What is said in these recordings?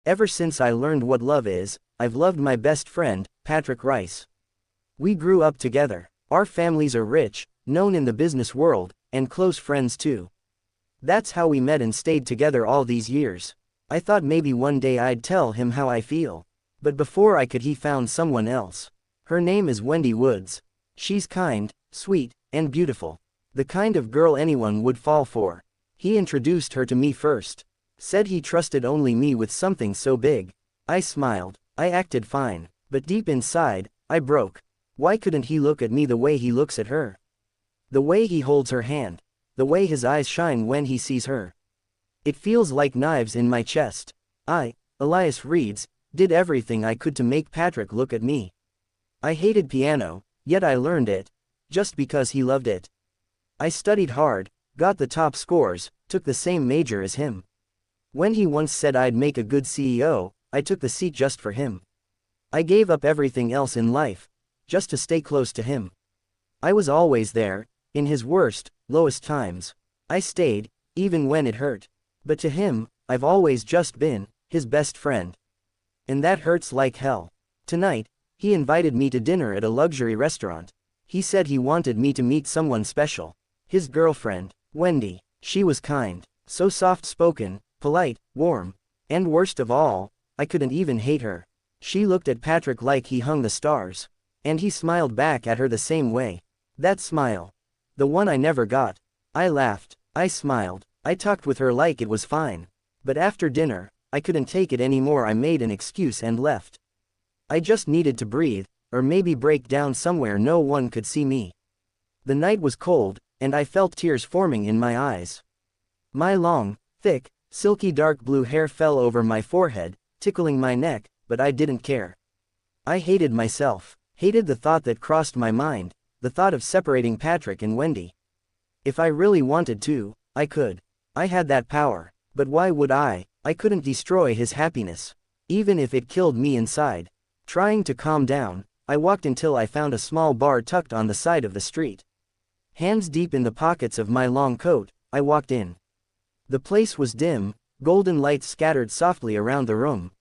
Ever since I learned what love is, I've loved my best friend, Patrick Rice. We grew up together. Our families are rich, known in the business world, and close friends too. That's how we met and stayed together all these years. I thought maybe one day I'd tell him how I feel. But before I could, he found someone else. Her name is Wendy Woods. She's kind, sweet, and beautiful. The kind of girl anyone would fall for. He introduced her to me first. Said he trusted only me with something so big. I smiled. I acted fine. But deep inside, I broke. Why couldn't he look at me the way he looks at her? The way he holds her hand. The way his eyes shine when he sees her. It feels like knives in my chest. I, Elias Reeds, did everything I could to make Patrick look at me. I hated piano, yet I learned it. Just because he loved it. I studied hard, got the top scores, took the same major as him. When he once said I'd make a good CEO, I took the seat just for him. I gave up everything else in life, just to stay close to him. I was always there, in his worst, lowest times. I stayed, even when it hurt. But to him, I've always just been his best friend. And that hurts like hell. Tonight, he invited me to dinner at a luxury restaurant. He said he wanted me to meet someone special. His girlfriend, Wendy. She was kind, so soft-spoken, polite, warm. And worst of all, I couldn't even hate her. She looked at Patrick like he hung the stars. And he smiled back at her the same way. That smile. The one I never got. I laughed. I smiled. I talked with her like it was fine. But after dinner, I couldn't take it anymore. I made an excuse and left. I just needed to breathe, or maybe break down somewhere no one could see me. The night was cold, and I felt tears forming in my eyes. My long, thick, silky dark blue hair fell over my forehead, tickling my neck, but I didn't care. I hated myself, hated the thought that crossed my mind, the thought of separating Patrick and Wendy. If I really wanted to, I could. I had that power, but why would I? I couldn't destroy his happiness, even if it killed me inside. Trying to calm down, I walked until I found a small bar tucked on the side of the street. Hands deep in the pockets of my long coat, I walked in. The place was dim, golden lights scattered softly around the room.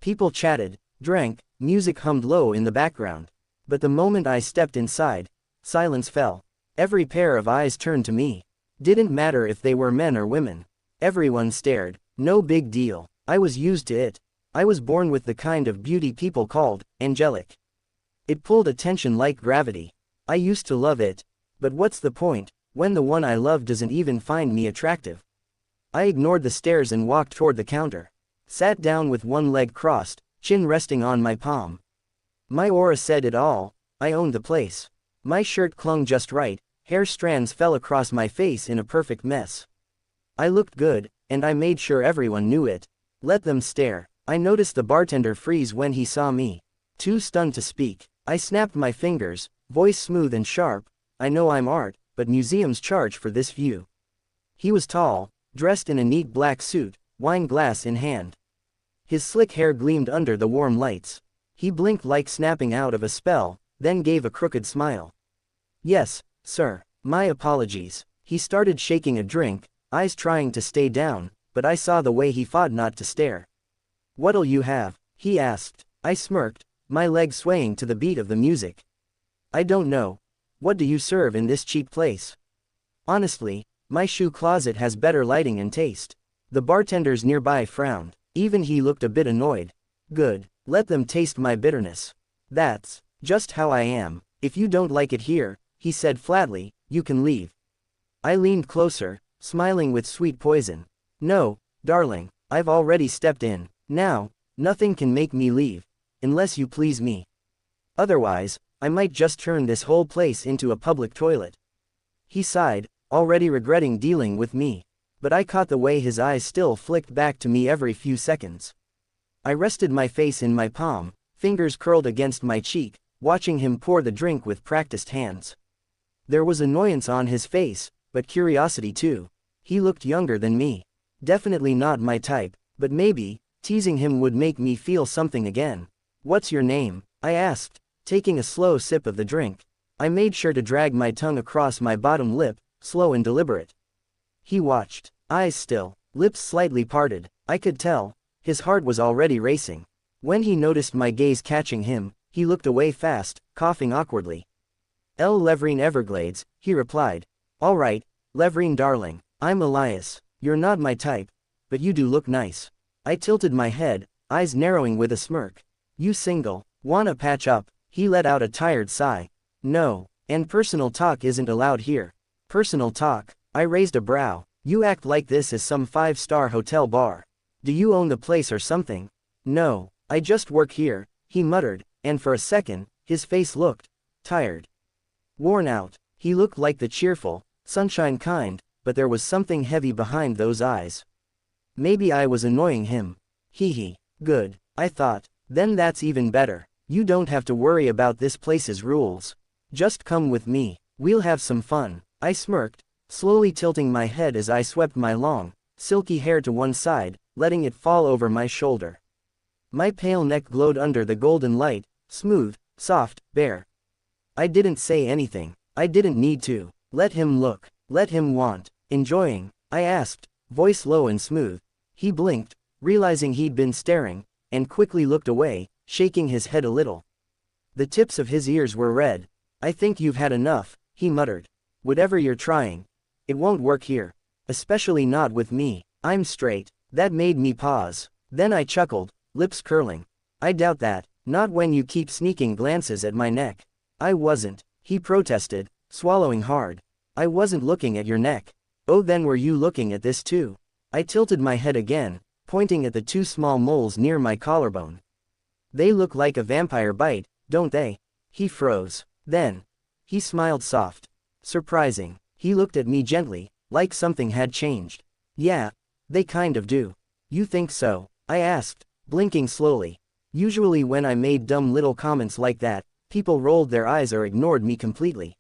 People chatted, drank, music hummed low in the background. But the moment I stepped inside, silence fell. Every pair of eyes turned to me. Didn't matter if they were men or women. Everyone stared. No big deal. I was used to it. I was born with the kind of beauty people called angelic. It pulled attention like gravity. I used to love it. But what's the point, when the one I love doesn't even find me attractive? I ignored the stares and walked toward the counter. Sat down with one leg crossed, chin resting on my palm. My aura said it all. I owned the place. My shirt clung just right, hair strands fell across my face in a perfect mess. I looked good, and I made sure everyone knew it. Let them stare. I noticed the bartender freeze when he saw me. Too stunned to speak. I snapped my fingers, voice smooth and sharp. I know I'm art, but museums charge for this view. He was tall, dressed in a neat black suit, wine glass in hand. His slick hair gleamed under the warm lights. He blinked like snapping out of a spell, then gave a crooked smile. Yes, sir. My apologies. He started shaking a drink, eyes trying to stay down, but I saw the way he fought not to stare. What'll you have? He asked. I smirked, my legs swaying to the beat of the music. I don't know. What do you serve in this cheap place? Honestly, my shoe closet has better lighting and taste. The bartenders nearby frowned. Even he looked a bit annoyed. Good. Let them taste my bitterness. That's just how I am. If you don't like it here, he said flatly, you can leave. I leaned closer, smiling with sweet poison. No, darling, I've already stepped in. Now, nothing can make me leave. Unless you please me. Otherwise, I might just turn this whole place into a public toilet. He sighed, already regretting dealing with me. But I caught the way his eyes still flicked back to me every few seconds. I rested my face in my palm, fingers curled against my cheek, watching him pour the drink with practiced hands. There was annoyance on his face, but curiosity too. He looked younger than me. Definitely not my type, but maybe, teasing him would make me feel something again. What's your name? I asked, taking a slow sip of the drink. I made sure to drag my tongue across my bottom lip, slow and deliberate. He watched, eyes still, lips slightly parted. I could tell. His heart was already racing. When he noticed my gaze catching him, he looked away fast, coughing awkwardly. "L. Leverine Everglades," he replied. "All right, Leverine darling, I'm Elias. You're not my type, but you do look nice." I tilted my head, eyes narrowing with a smirk. "You single? Wanna patch up?" He let out a tired sigh. "No, and personal talk isn't allowed here." "Personal talk?" I raised a brow. "You act like this is some five-star hotel bar. Do you own the place or something?" "No, I just work here," he muttered, and for a second, his face looked tired. Worn out. He looked like the cheerful, sunshine kind, but there was something heavy behind those eyes. Maybe I was annoying him. Hee. Good, I thought. Then that's even better. You don't have to worry about this place's rules. Just come with me. We'll have some fun. I smirked, slowly tilting my head as I swept my long, silky hair to one side, letting it fall over my shoulder. My pale neck glowed under the golden light, smooth, soft, bare. I didn't say anything. I didn't need to. Let him look. Let him want. "Enjoying?" I asked, voice low and smooth. He blinked, realizing he'd been staring, and quickly looked away, shaking his head a little. The tips of his ears were red. "I think you've had enough," he muttered. "Whatever you're trying, it won't work here. Especially not with me. I'm straight." That made me pause. Then I chuckled, lips curling. "I doubt that, not when you keep sneaking glances at my neck." "I wasn't," he protested, swallowing hard. "I wasn't looking at your neck." "Oh, then were you looking at this too?" I tilted my head again, pointing at the two small moles near my collarbone. "They look like a vampire bite, don't they?" He froze. Then, he smiled soft. "Surprising." He looked at me gently, like something had changed. "Yeah, they kind of do." "You think so?" I asked, blinking slowly. Usually when I made dumb little comments like that, people rolled their eyes or ignored me completely.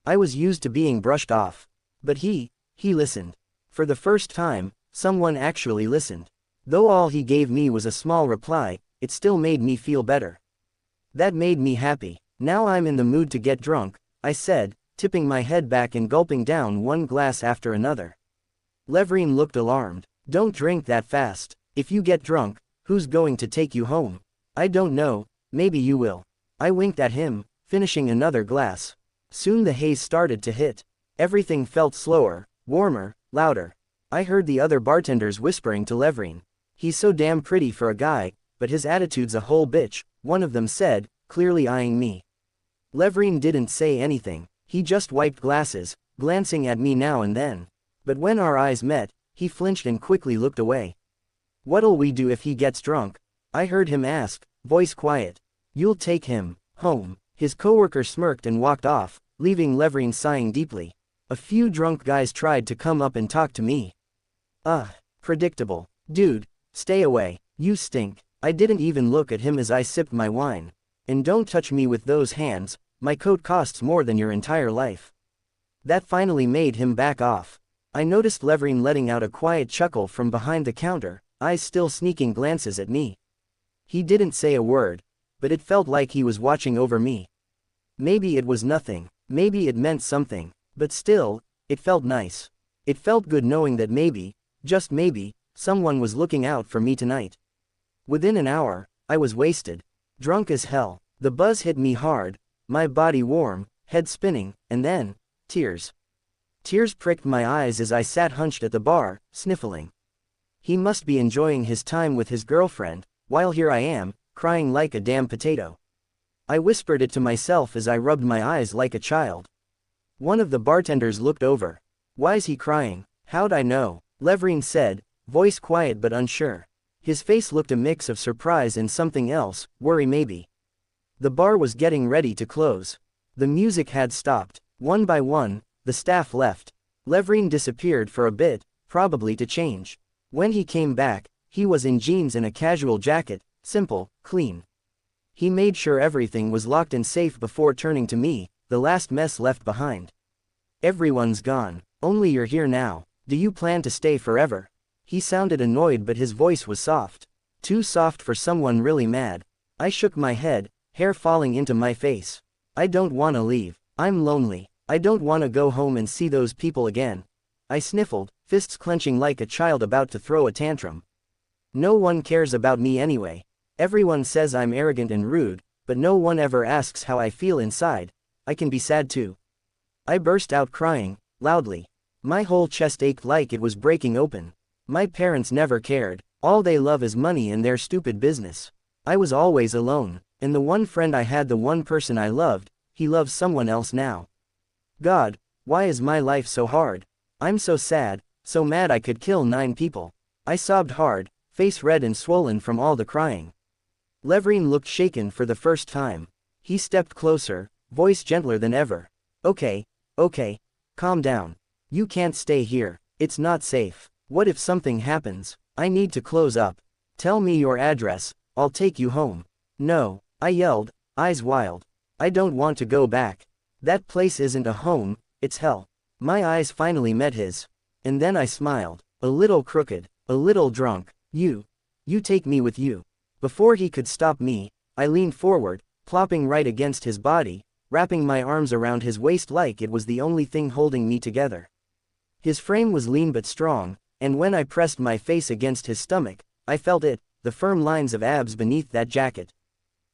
I was used to being brushed off. But he listened. For the first time, someone actually listened. Though all he gave me was a small reply, it still made me feel better. That made me happy. "Now I'm in the mood to get drunk," I said, tipping my head back and gulping down one glass after another. Leverine looked alarmed. "Don't drink that fast. If you get drunk, who's going to take you home?" "I don't know, maybe you will." I winked at him, finishing another glass. Soon the haze started to hit. Everything felt slower, warmer, louder. I heard the other bartenders whispering to Leverine. "He's so damn pretty for a guy, but his attitude's a whole bitch," one of them said, clearly eyeing me. Leverine didn't say anything. He just wiped glasses, glancing at me now and then. But when our eyes met, he flinched and quickly looked away. "What'll we do if he gets drunk?" I heard him ask, voice quiet. "You'll take him home." His coworker smirked and walked off, leaving Leverine sighing deeply. A few drunk guys tried to come up and talk to me. Predictable. "Dude, stay away. You stink." I didn't even look at him as I sipped my wine. "And don't touch me with those hands, my coat costs more than your entire life." That finally made him back off. I noticed Leverine letting out a quiet chuckle from behind the counter, eyes still sneaking glances at me. He didn't say a word, but it felt like he was watching over me. Maybe it was nothing, maybe it meant something, but still, it felt nice. It felt good knowing that maybe, just maybe, someone was looking out for me tonight. Within an hour, I was wasted. Drunk as hell. The buzz hit me hard, my body warm, head spinning, and then, tears. Tears pricked my eyes as I sat hunched at the bar, sniffling. He must be enjoying his time with his girlfriend, while here I am, crying like a damn potato. I whispered it to myself as I rubbed my eyes like a child. One of the bartenders looked over. "Why's he crying?" "How'd I know?" Leverine said, voice quiet but unsure. His face looked a mix of surprise and something else, worry maybe. The bar was getting ready to close. The music had stopped. One by one, the staff left. Leverine disappeared for a bit, probably to change. When he came back, he was in jeans and a casual jacket, simple, clean. He made sure everything was locked and safe before turning to me, the last mess left behind. "Everyone's gone. Only you're here now. Do you plan to stay forever?" He sounded annoyed but his voice was soft. Too soft for someone really mad. I shook my head, hair falling into my face. "I don't wanna leave. I'm lonely. I don't wanna go home and see those people again." I sniffled, fists clenching like a child about to throw a tantrum. No one cares about me anyway. Everyone says I'm arrogant and rude, but no one ever asks how I feel inside. I can be sad too. I burst out crying, loudly. My whole chest ached like it was breaking open. My parents never cared. All they love is money and their stupid business. I was always alone, and the one friend I had, the one person I loved, he loves someone else now. God, why is my life so hard? I'm so sad, so mad I could kill 9 people. I sobbed hard, face red and swollen from all the crying. Levrin looked shaken for the first time. He stepped closer, voice gentler than ever. Okay, calm down. You can't stay here, it's not safe. What if something happens? I need to close up. Tell me your address, I'll take you home. No, I yelled, eyes wild. I don't want to go back. That place isn't a home, it's hell. My eyes finally met his. And then I smiled, a little crooked, a little drunk. You take me with you. Before he could stop me, I leaned forward, plopping right against his body, wrapping my arms around his waist like it was the only thing holding me together. His frame was lean but strong, and when I pressed my face against his stomach, I felt it, the firm lines of abs beneath that jacket.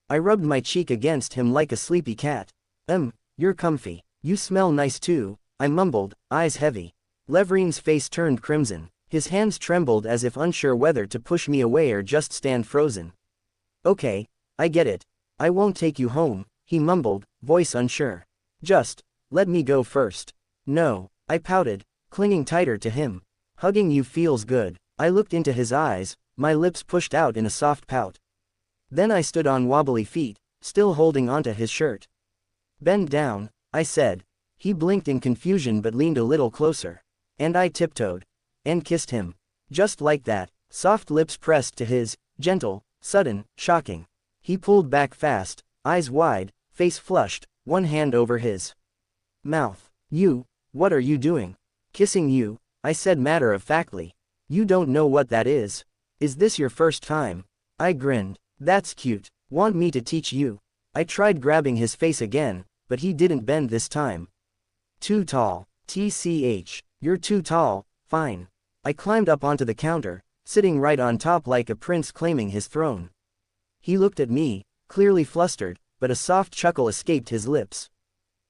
I rubbed my cheek against him like a sleepy cat. You're comfy. You smell nice too, I mumbled, eyes heavy. Levrin's face turned crimson. His hands trembled as if unsure whether to push me away or just stand frozen. Okay, I get it. I won't take you home, he mumbled, voice unsure. Just let me go first. No, I pouted, clinging tighter to him. Hugging you feels good. I looked into his eyes, my lips pushed out in a soft pout. Then I stood on wobbly feet, still holding onto his shirt. Bend down, I said. He blinked in confusion but leaned a little closer. And I tiptoed. And kissed him. Just like that, soft lips pressed to his, gentle, sudden, shocking. He pulled back fast, eyes wide, face flushed, one hand over his mouth. What are you doing? Kissing you, I said matter-of-factly. You don't know what that is. Is this your first time? I grinned. That's cute. Want me to teach you? I tried grabbing his face again, but he didn't bend this time. Too tall. TCH. You're too tall, fine. I climbed up onto the counter, sitting right on top like a prince claiming his throne. He looked at me, clearly flustered, but a soft chuckle escaped his lips.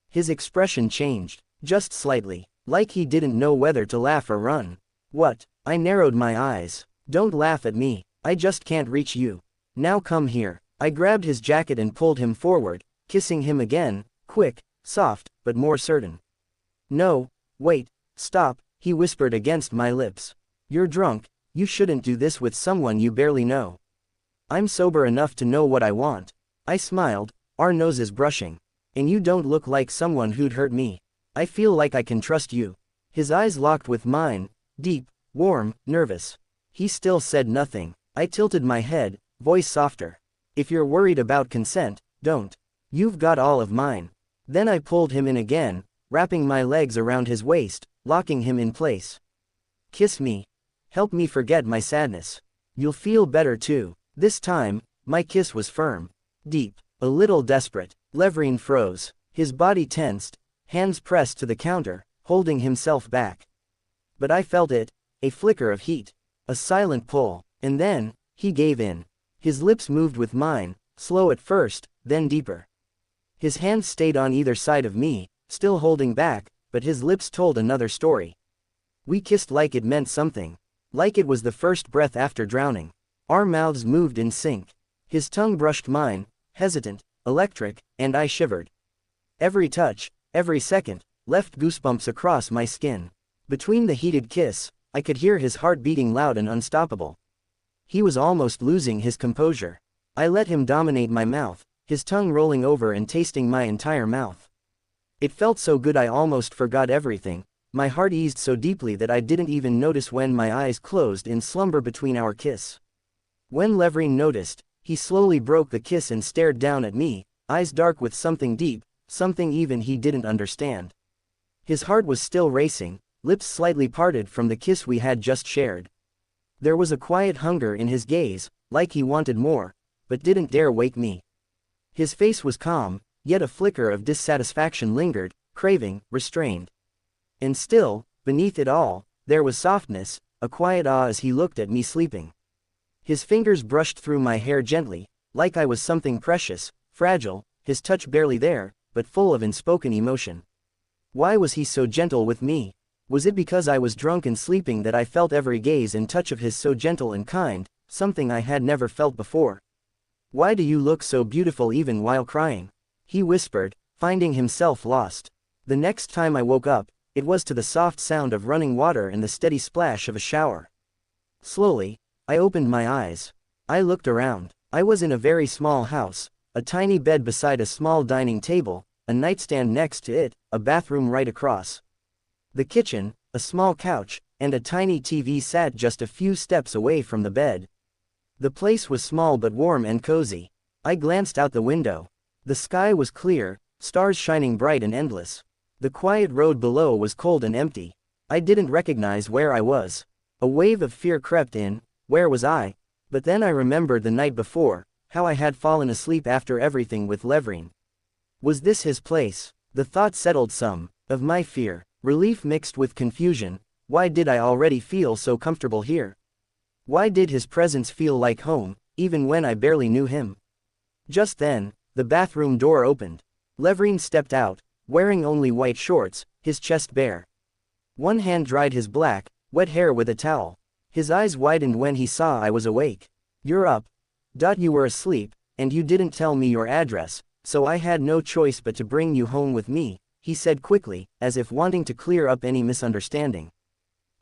His expression changed, just slightly, like he didn't know whether to laugh or run. What? I narrowed my eyes. Don't laugh at me, I just can't reach you. Now come here. I grabbed his jacket and pulled him forward, kissing him again, quick, soft, but more certain. No, wait, stop, he whispered against my lips. You're drunk, you shouldn't do this with someone you barely know. I'm sober enough to know what I want. I smiled, our noses brushing. And you don't look like someone who'd hurt me. I feel like I can trust you. His eyes locked with mine, deep, warm, nervous. He still said nothing. I tilted my head, voice softer. If you're worried about consent, don't. You've got all of mine. Then I pulled him in again, wrapping my legs around his waist, locking him in place. Kiss me. Help me forget my sadness. You'll feel better too. This time, my kiss was firm. Deep. A little desperate. Levrin froze. His body tensed, hands pressed to the counter, holding himself back. But I felt it, a flicker of heat. A silent pull. And then, he gave in. His lips moved with mine, slow at first, then deeper. His hands stayed on either side of me, still holding back, but his lips told another story. We kissed like it meant something. Like it was the first breath after drowning. Our mouths moved in sync. His tongue brushed mine, hesitant, electric, and I shivered. Every touch, every second, left goosebumps across my skin. Between the heated kiss, I could hear his heart beating loud and unstoppable. He was almost losing his composure. I let him dominate my mouth, his tongue rolling over and tasting my entire mouth. It felt so good I almost forgot everything. My heart eased so deeply that I didn't even notice when my eyes closed in slumber between our kiss. When Levrin noticed, he slowly broke the kiss and stared down at me, eyes dark with something deep, something even he didn't understand. His heart was still racing, lips slightly parted from the kiss we had just shared. There was a quiet hunger in his gaze, like he wanted more, but didn't dare wake me. His face was calm, yet a flicker of dissatisfaction lingered, craving, restrained. And still, beneath it all, there was softness, a quiet awe as he looked at me sleeping. His fingers brushed through my hair gently, like I was something precious, fragile, his touch barely there, but full of unspoken emotion. Why was he so gentle with me? Was it because I was drunk and sleeping that I felt every gaze and touch of his so gentle and kind, something I had never felt before? Why do you look so beautiful even while crying? He whispered, finding himself lost. The next time I woke up, it was to the soft sound of running water and the steady splash of a shower. Slowly, I opened my eyes. I looked around. I was in a very small house, a tiny bed beside a small dining table, a nightstand next to it, a bathroom right across the kitchen, a small couch, and a tiny TV sat just a few steps away from the bed. The place was small but warm and cozy. I glanced out the window. The sky was clear, stars shining bright and endless. The quiet road below was cold and empty. I didn't recognize where I was. A wave of fear crept in. Where was I? But then I remembered the night before, how I had fallen asleep after everything with Leverine. Was this his place? The thought settled some of my fear. Relief mixed with confusion. Why did I already feel so comfortable here? Why did his presence feel like home, even when I barely knew him? Just then, the bathroom door opened. Leverine stepped out, wearing only white shorts, his chest bare. One hand dried his black, wet hair with a towel. His eyes widened when he saw I was awake. "You're up. You were asleep, and you didn't tell me your address, so I had no choice but to bring you home with me," he said quickly, as if wanting to clear up any misunderstanding.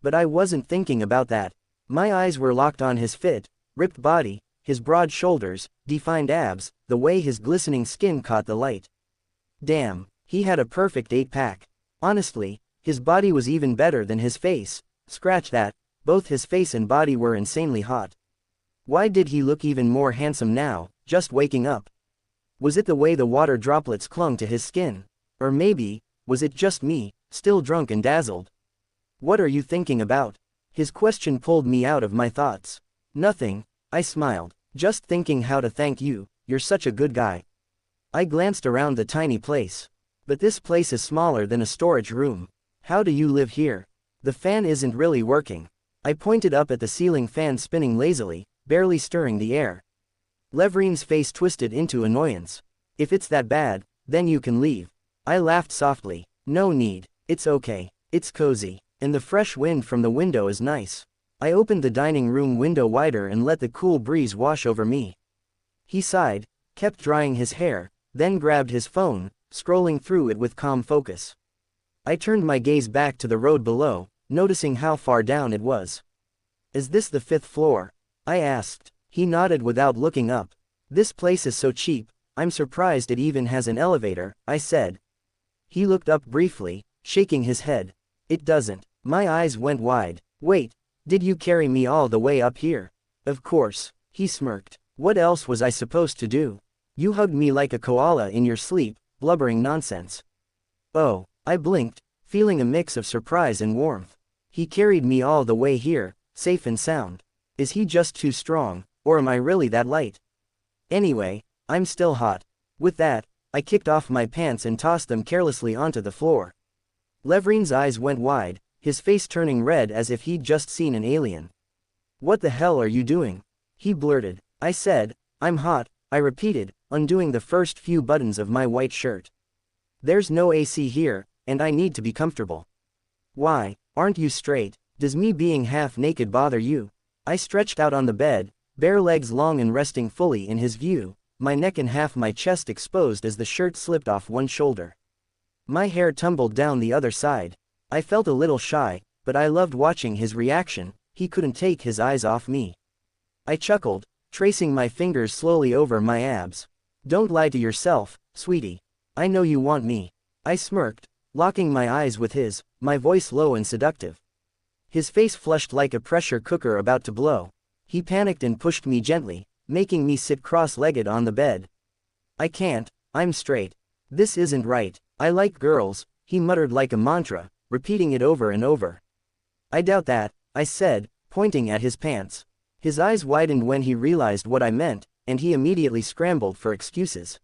But I wasn't thinking about that. My eyes were locked on his fit, ripped body, his broad shoulders, defined abs, the way his glistening skin caught the light. Damn, he had a perfect 8-pack. Honestly, his body was even better than his face. Scratch that, both his face and body were insanely hot. Why did he look even more handsome now, just waking up? Was it the way the water droplets clung to his skin? Or maybe, was it just me, still drunk and dazzled? "What are you thinking about?" His question pulled me out of my thoughts. "Nothing," I smiled. "Just thinking how to thank you, you're such a good guy." I glanced around the tiny place. But this place is smaller than a storage room. How do you live here? The fan isn't really working. I pointed up at the ceiling fan spinning lazily, barely stirring the air. Leverine's face twisted into annoyance. "If it's that bad, then you can leave." I laughed softly. "No need, it's okay. It's cozy, and the fresh wind from the window is nice." I opened the dining room window wider and let the cool breeze wash over me. He sighed, kept drying his hair, then grabbed his phone, scrolling through it with calm focus. I turned my gaze back to the road below, noticing how far down it was. "Is this the 5th floor?" I asked. He nodded without looking up. "This place is so cheap, I'm surprised it even has an elevator," I said. He looked up briefly, shaking his head. "It doesn't." My eyes went wide. "Wait, did you carry me all the way up here?" "Of course," he smirked. "What else was I supposed to do? You hugged me like a koala in your sleep, blubbering nonsense." "Oh," I blinked, feeling a mix of surprise and warmth. "He carried me all the way here, safe and sound. Is he just too strong, or am I really that light? Anyway, I'm still hot." With that, I kicked off my pants and tossed them carelessly onto the floor. Leverine's eyes went wide, his face turning red as if he'd just seen an alien. "What the hell are you doing?" he blurted. I said, "I'm hot," I repeated, undoing the first few buttons of my white shirt. "There's no AC here, and I need to be comfortable." "Why, aren't you straight? Does me being half naked bother you?" I stretched out on the bed, bare legs long and resting fully in his view, my neck and half my chest exposed as the shirt slipped off one shoulder. My hair tumbled down the other side. I felt a little shy, but I loved watching his reaction. He couldn't take his eyes off me. I chuckled, tracing my fingers slowly over my abs. "Don't lie to yourself, sweetie. I know you want me." I smirked, locking my eyes with his, my voice low and seductive. His face flushed like a pressure cooker about to blow. He panicked and pushed me gently, making me sit cross-legged on the bed. "I can't, I'm straight. This isn't right. I like girls," he muttered like a mantra, repeating it over and over. "I doubt that," I said, pointing at his pants. His eyes widened when he realized what I meant, and he immediately scrambled for excuses.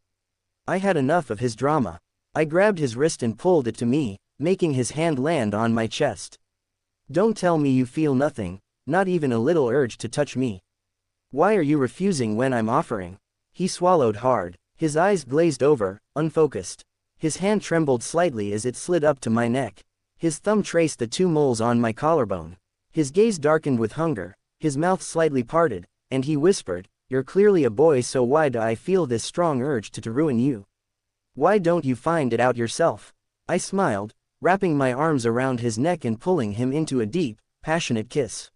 I had enough of his drama. I grabbed his wrist and pulled it to me, making his hand land on my chest. "Don't tell me you feel nothing, not even a little urge to touch me." Why are you refusing when I'm offering? He swallowed hard. His eyes glazed over, unfocused. His hand trembled slightly as it slid up to my neck. His thumb traced the 2 moles on my collarbone. His gaze darkened with hunger, his mouth slightly parted, and he whispered, "You're clearly a boy, so why do I feel this strong urge to ruin you? Why don't you find it out yourself?" I smiled, wrapping my arms around his neck and pulling him into a deep, passionate kiss.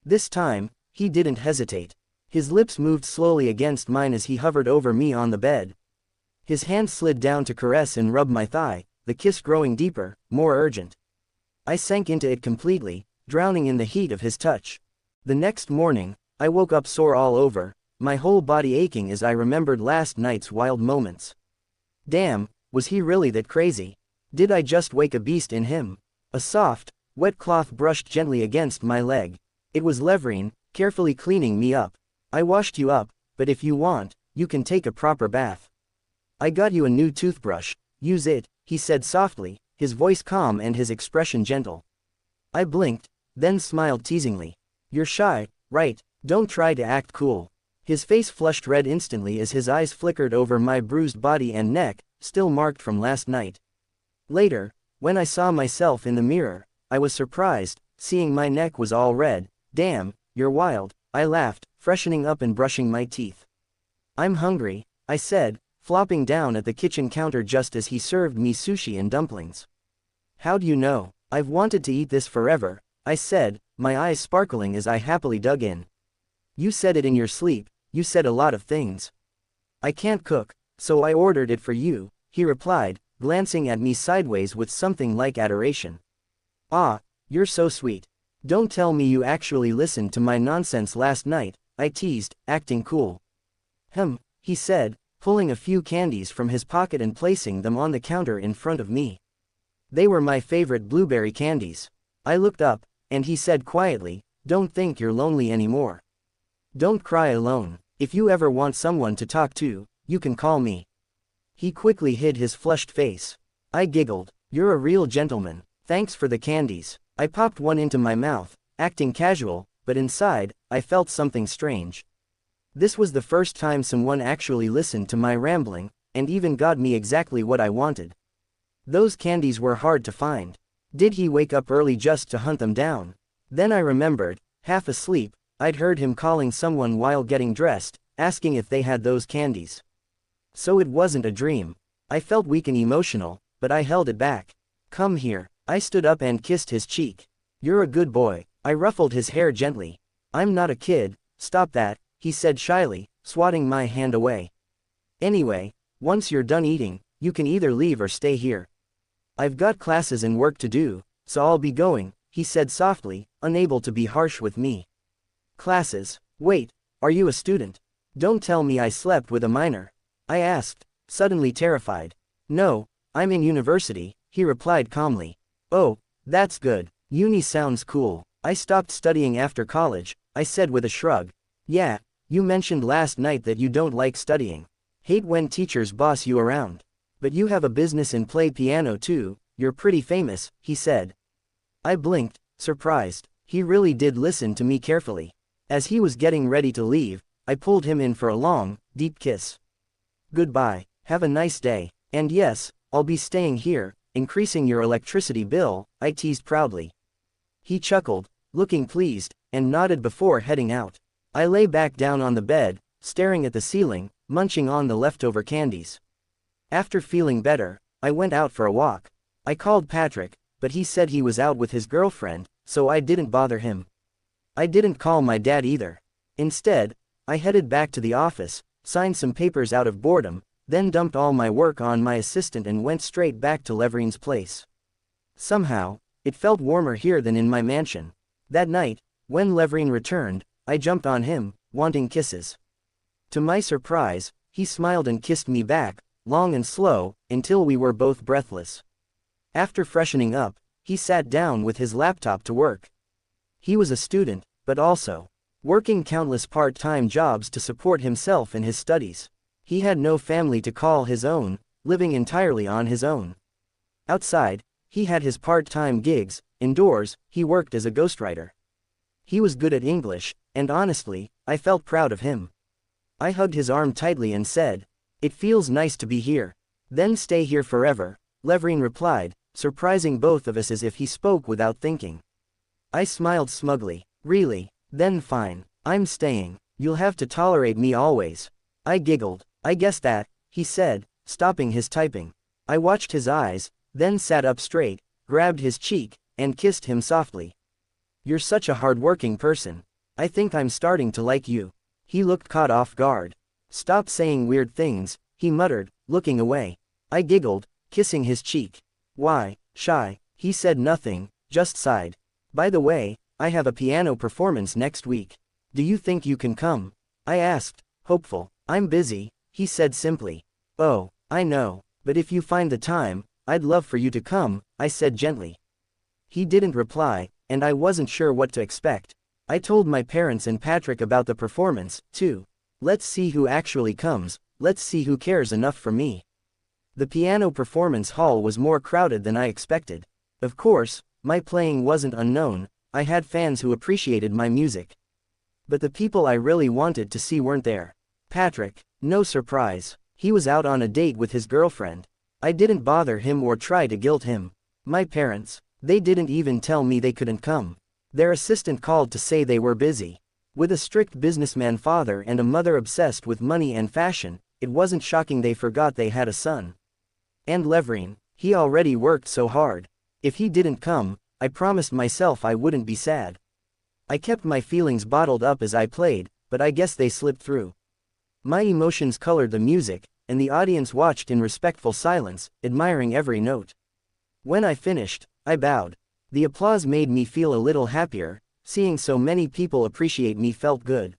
This time, he didn't hesitate. His lips moved slowly against mine as he hovered over me on the bed. His hand slid down to caress and rub my thigh, the kiss growing deeper, more urgent. I sank into it completely, drowning in the heat of his touch. The next morning, I woke up sore all over, my whole body aching as I remembered last night's wild moments. Damn, was he really that crazy? Did I just wake a beast in him? A soft, wet cloth brushed gently against my leg. It was Leverine, carefully cleaning me up. "I washed you up, but if you want, you can take a proper bath. I got you a new toothbrush, use it," he said softly, his voice calm and his expression gentle. I blinked, then smiled teasingly. "You're shy, right? Don't try to act cool." His face flushed red instantly as his eyes flickered over my bruised body and neck, still marked from last night. Later, when I saw myself in the mirror, I was surprised, seeing my neck was all red. "Damn, you're wild," I laughed, freshening up and brushing my teeth. "I'm hungry," I said, flopping down at the kitchen counter just as he served me sushi and dumplings. "How do you know?" "I've wanted to eat this forever," I said, my eyes sparkling as I happily dug in. "You said it in your sleep, you said a lot of things." "I can't cook, so I ordered it for you," he replied, glancing at me sideways with something like adoration. "Ah, you're so sweet. Don't tell me you actually listened to my nonsense last night," I teased, acting cool. He said, pulling a few candies from his pocket and placing them on the counter in front of me. They were my favorite blueberry candies. I looked up, and he said quietly, "Don't think you're lonely anymore. Don't cry alone. If you ever want someone to talk to, you can call me." He quickly hid his flushed face. I giggled. "You're a real gentleman. Thanks for the candies." I popped one into my mouth, acting casual, but inside, I felt something strange. This was the first time someone actually listened to my rambling, and even got me exactly what I wanted. Those candies were hard to find. Did he wake up early just to hunt them down? Then I remembered, half asleep, I'd heard him calling someone while getting dressed, asking if they had those candies. So it wasn't a dream. I felt weak and emotional, but I held it back. "Come here." I stood up and kissed his cheek. "You're a good boy." I ruffled his hair gently. "I'm not a kid, stop that," he said shyly, swatting my hand away. "Anyway, once you're done eating, you can either leave or stay here. I've got classes and work to do, so I'll be going," he said softly, unable to be harsh with me. "Classes? Wait, are you a student? Don't tell me I slept with a minor," I asked, suddenly terrified. "No, I'm in university," he replied calmly. "Oh, that's good. Uni sounds cool. I stopped studying after college," I said with a shrug. "Yeah, you mentioned last night that you don't like studying. Hate when teachers boss you around. But you have a business and play piano too, you're pretty famous," he said. I blinked, surprised. He really did listen to me carefully. As he was getting ready to leave, I pulled him in for a long, deep kiss. "Goodbye, have a nice day, and yes, I'll be staying here, increasing your electricity bill," I teased proudly. He chuckled, looking pleased, and nodded before heading out. I lay back down on the bed, staring at the ceiling, munching on the leftover candies. After feeling better, I went out for a walk. I called Patrick, but he said he was out with his girlfriend, so I didn't bother him. I didn't call my dad either. Instead, I headed back to the office, signed some papers out of boredom, then dumped all my work on my assistant and went straight back to Leverine's place. Somehow, it felt warmer here than in my mansion. That night, when Leverine returned, I jumped on him, wanting kisses. To my surprise, he smiled and kissed me back, long and slow, until we were both breathless. After freshening up, he sat down with his laptop to work. He was a student, but also working countless part-time jobs to support himself and his studies. He had no family to call his own, living entirely on his own. Outside, he had his part-time gigs. Indoors, he worked as a ghostwriter. He was good at English, and honestly, I felt proud of him. I hugged his arm tightly and said, "It feels nice to be here." "Then stay here forever," Levrin replied, surprising both of us as if he spoke without thinking. I smiled smugly. "Really? Then fine. I'm staying. You'll have to tolerate me always." I giggled. "I guess that," he said, stopping his typing. I watched his eyes, then sat up straight, grabbed his cheek, and kissed him softly. "You're such a hard-working person. I think I'm starting to like you." He looked caught off guard. "Stop saying weird things," he muttered, looking away. I giggled, kissing his cheek. "Why, shy?" He said nothing, just sighed. "By the way, I have a piano performance next week. Do you think you can come?" I asked, hopeful. "I'm busy," he said simply. "Oh, I know, but if you find the time, I'd love for you to come," I said gently. He didn't reply, and I wasn't sure what to expect. I told my parents and Patrick about the performance, too. Let's see who actually comes, let's see who cares enough for me. The piano performance hall was more crowded than I expected. Of course, my playing wasn't unknown, I had fans who appreciated my music. But the people I really wanted to see weren't there. Patrick, no surprise. He was out on a date with his girlfriend. I didn't bother him or try to guilt him. My parents, they didn't even tell me they couldn't come. Their assistant called to say they were busy. With a strict businessman father and a mother obsessed with money and fashion, it wasn't shocking they forgot they had a son. And Levrin, he already worked so hard. If he didn't come, I promised myself I wouldn't be sad. I kept my feelings bottled up as I played, but I guess they slipped through. My emotions colored the music, and the audience watched in respectful silence, admiring every note. When I finished, I bowed. The applause made me feel a little happier, seeing so many people appreciate me felt good.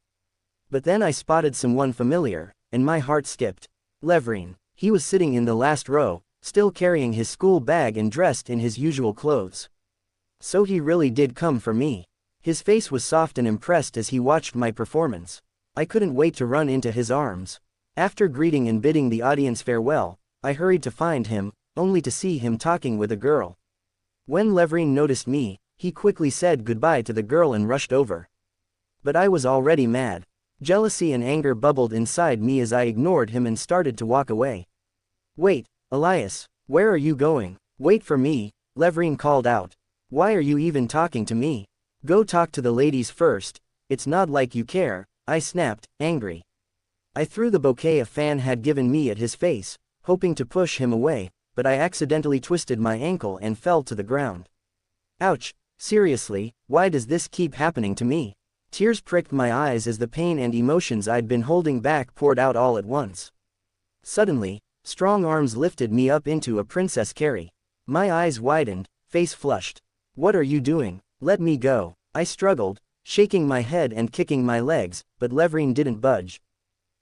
But then I spotted someone familiar, and my heart skipped. Levrin. He was sitting in the last row, still carrying his school bag and dressed in his usual clothes. So he really did come for me. His face was soft and impressed as he watched my performance. I couldn't wait to run into his arms. After greeting and bidding the audience farewell, I hurried to find him, only to see him talking with a girl. When Levrin noticed me, he quickly said goodbye to the girl and rushed over. But I was already mad. Jealousy and anger bubbled inside me as I ignored him and started to walk away. "Wait, Elias, where are you going?" "Wait for me," Levrin called out. "Why are you even talking to me? Go talk to the ladies first, it's not like you care," I snapped, angry. I threw the bouquet a fan had given me at his face, hoping to push him away, but I accidentally twisted my ankle and fell to the ground. Ouch, seriously, why does this keep happening to me? Tears pricked my eyes as the pain and emotions I'd been holding back poured out all at once. Suddenly, strong arms lifted me up into a princess carry. My eyes widened, face flushed. "What are you doing? Let me go." I struggled, shaking my head and kicking my legs, but Levrin didn't budge.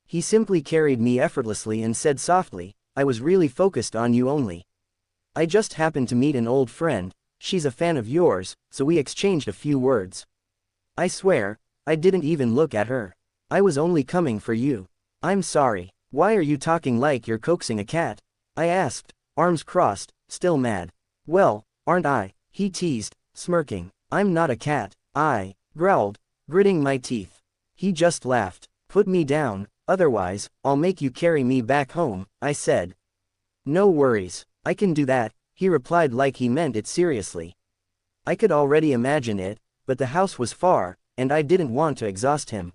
He simply carried me effortlessly and said softly, "I was really focused on you only. I just happened to meet an old friend, she's a fan of yours, so we exchanged a few words. I swear, I didn't even look at her. I was only coming for you." "I'm sorry. Why are you talking like you're coaxing a cat?" I asked, arms crossed, still mad. "Well, aren't I?" he teased, smirking. "I'm not a cat," I growled, gritting my teeth. He just laughed. "Put me down, otherwise, I'll make you carry me back home," I said. "No worries, I can do that," he replied like he meant it seriously. I could already imagine it, but the house was far, and I didn't want to exhaust him.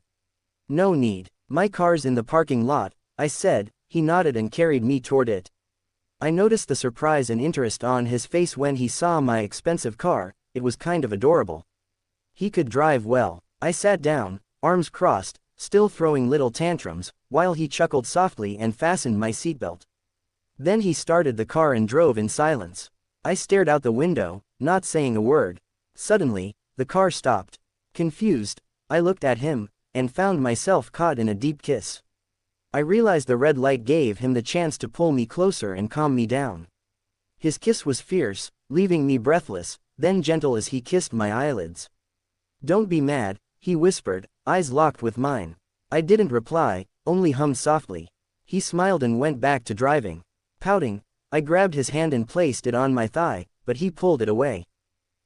"No need. My car's in the parking lot," I said. He nodded and carried me toward it. I noticed the surprise and interest on his face when he saw my expensive car, it was kind of adorable. He could drive well. I sat down, arms crossed, still throwing little tantrums, while he chuckled softly and fastened my seatbelt. Then he started the car and drove in silence. I stared out the window, not saying a word. Suddenly, the car stopped. Confused, I looked at him, and found myself caught in a deep kiss. I realized the red light gave him the chance to pull me closer and calm me down. His kiss was fierce, leaving me breathless, then gentle as he kissed my eyelids. "Don't be mad," he whispered, eyes locked with mine. I didn't reply, only hummed softly. He smiled and went back to driving. Pouting, I grabbed his hand and placed it on my thigh, but he pulled it away.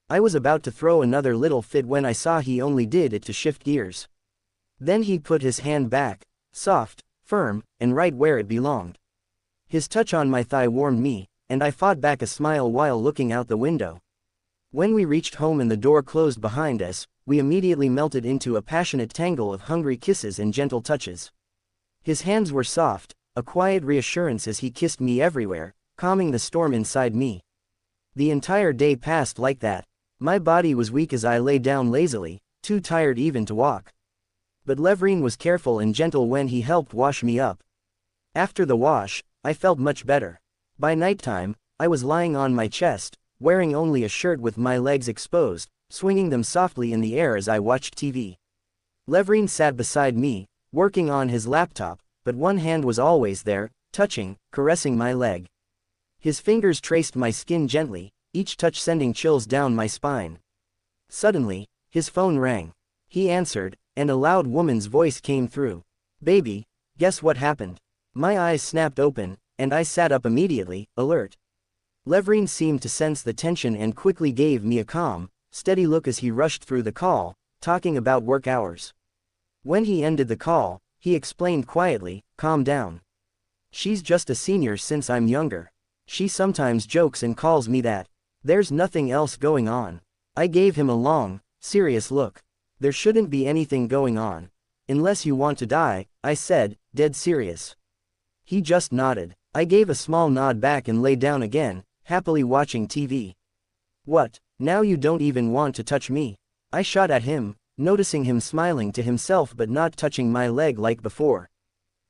I was about to throw another little fit when I saw he only did it to shift gears. Then he put his hand back, soft, firm, and right where it belonged. His touch on my thigh warmed me, and I fought back a smile while looking out the window. When we reached home and the door closed behind us, we immediately melted into a passionate tangle of hungry kisses and gentle touches. His hands were soft, a quiet reassurance as he kissed me everywhere, calming the storm inside me. The entire day passed like that. My body was weak as I lay down lazily, too tired even to walk. But Leverine was careful and gentle when he helped wash me up. After the wash, I felt much better. By nighttime, I was lying on my chest, wearing only a shirt with my legs exposed, swinging them softly in the air as I watched TV. Leverine sat beside me, working on his laptop, but one hand was always there, touching, caressing my leg. His fingers traced my skin gently, each touch sending chills down my spine. Suddenly, his phone rang. He answered, and a loud woman's voice came through. "Baby, guess what happened?" My eyes snapped open, and I sat up immediately, alert. Leverine seemed to sense the tension and quickly gave me a calm, steady look as he rushed through the call, talking about work hours. When he ended the call, he explained quietly, "Calm down. She's just a senior since I'm younger. She sometimes jokes and calls me that. There's nothing else going on." I gave him a long, serious look. "There shouldn't be anything going on. Unless you want to die," I said, dead serious. He just nodded. I gave a small nod back and lay down again, happily watching TV. "What, now you don't even want to touch me?" I shot at him, noticing him smiling to himself but not touching my leg like before.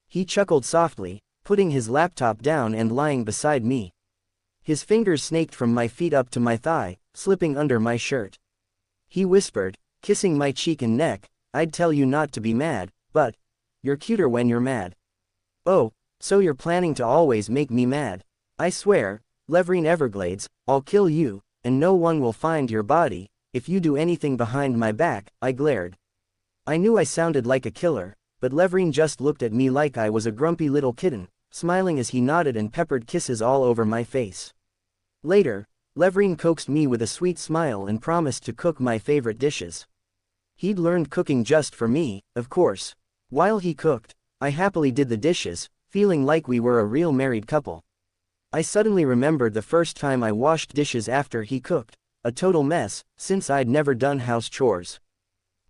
He chuckled softly, putting his laptop down and lying beside me. His fingers snaked from my feet up to my thigh, slipping under my shirt. He whispered, kissing my cheek and neck, "I'd tell you not to be mad, but you're cuter when you're mad." "Oh, so you're planning to always make me mad?" "I swear, Leverine Everglades, I'll kill you, and no one will find your body, if you do anything behind my back," I glared. I knew I sounded like a killer, but Leverine just looked at me like I was a grumpy little kitten, smiling as he nodded and peppered kisses all over my face. Later, Leverine coaxed me with a sweet smile and promised to cook my favorite dishes. He'd learned cooking just for me, of course. While he cooked, I happily did the dishes, feeling like we were a real married couple. I suddenly remembered the first time I washed dishes after he cooked, a total mess, since I'd never done house chores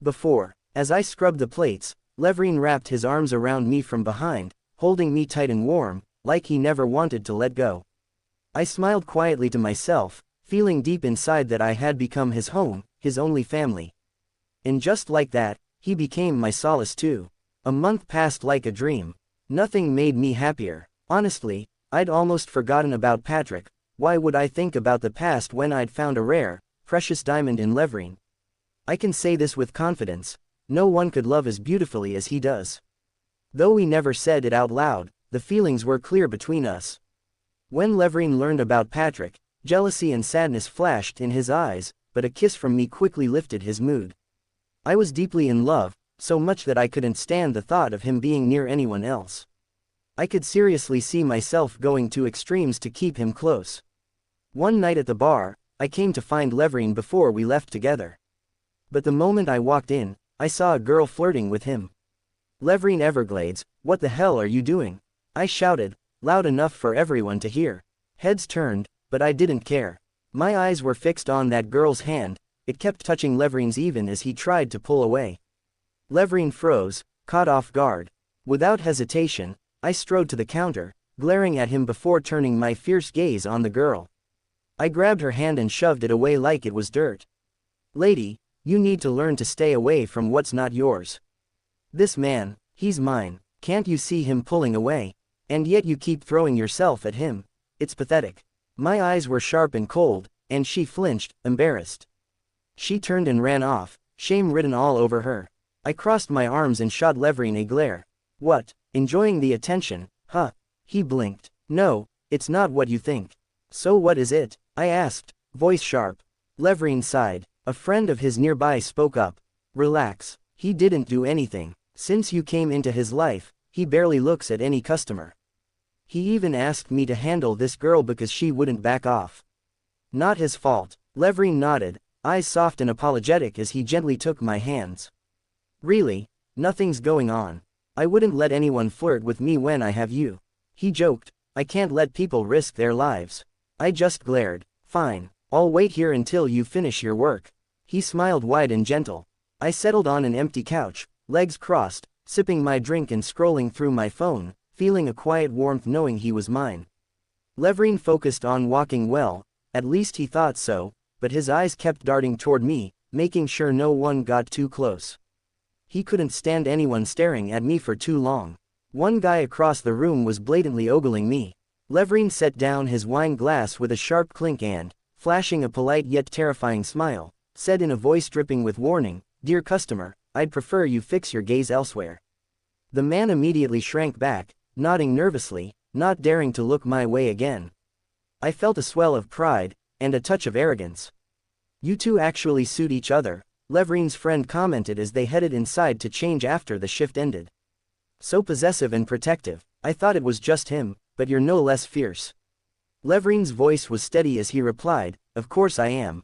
before. As I scrubbed the plates, Leverine wrapped his arms around me from behind, holding me tight and warm, like he never wanted to let go. I smiled quietly to myself, feeling deep inside that I had become his home, his only family. And just like that, he became my solace too. A month passed like a dream. Nothing made me happier. Honestly, I'd almost forgotten about Patrick. Why would I think about the past when I'd found a rare, precious diamond in Leverine? I can say this with confidence. No one could love as beautifully as he does. Though we never said it out loud, the feelings were clear between us. When Leverine learned about Patrick, jealousy and sadness flashed in his eyes, but a kiss from me quickly lifted his mood. I was deeply in love, so much that I couldn't stand the thought of him being near anyone else. I could seriously see myself going to extremes to keep him close. One night at the bar, I came to find Leverine before we left together. But the moment I walked in, I saw a girl flirting with him. "Leverine Everglades, what the hell are you doing?" I shouted, loud enough for everyone to hear. Heads turned, but I didn't care. My eyes were fixed on that girl's hand. It kept touching Leverine's even as he tried to pull away. Leverine froze, caught off guard. Without hesitation, I strode to the counter, glaring at him before turning my fierce gaze on the girl. I grabbed her hand and shoved it away like it was dirt. "Lady, you need to learn to stay away from what's not yours. This man, he's mine. Can't you see him pulling away? And yet you keep throwing yourself at him. It's pathetic." My eyes were sharp and cold, and she flinched, embarrassed. She turned and ran off, shame written all over her. I crossed my arms and shot Leverine a glare. "What, enjoying the attention, huh?" He blinked. "No, it's not what you think." "So what is it?" I asked, voice sharp. Leverine sighed. A friend of his nearby spoke up. "Relax, he didn't do anything. Since you came into his life, he barely looks at any customer. He even asked me to handle this girl because she wouldn't back off. Not his fault." Leverine nodded, eyes soft and apologetic as he gently took my hands. "Really? Nothing's going on. I wouldn't let anyone flirt with me when I have you. He joked. I can't let people risk their lives. I just glared. Fine. I'll wait here until you finish your work. He smiled wide and gentle. I settled on an empty couch, legs crossed, sipping my drink and scrolling through my phone, feeling a quiet warmth knowing he was mine. Levrin focused on walking well, at least he thought so, but his eyes kept darting toward me, making sure no one got too close. He couldn't stand anyone staring at me for too long. One guy across the room was blatantly ogling me. Levrin set down his wine glass with a sharp clink and, flashing a polite yet terrifying smile, said in a voice dripping with warning, "Dear customer, I'd prefer you fix your gaze elsewhere." The man immediately shrank back, nodding nervously, not daring to look my way again. I felt a swell of pride, and a touch of arrogance. "You two actually suit each other," Levrin's friend commented as they headed inside to change after the shift ended. "So possessive and protective. I thought it was just him, but you're no less fierce." Levrin's voice was steady as he replied, "Of course I am.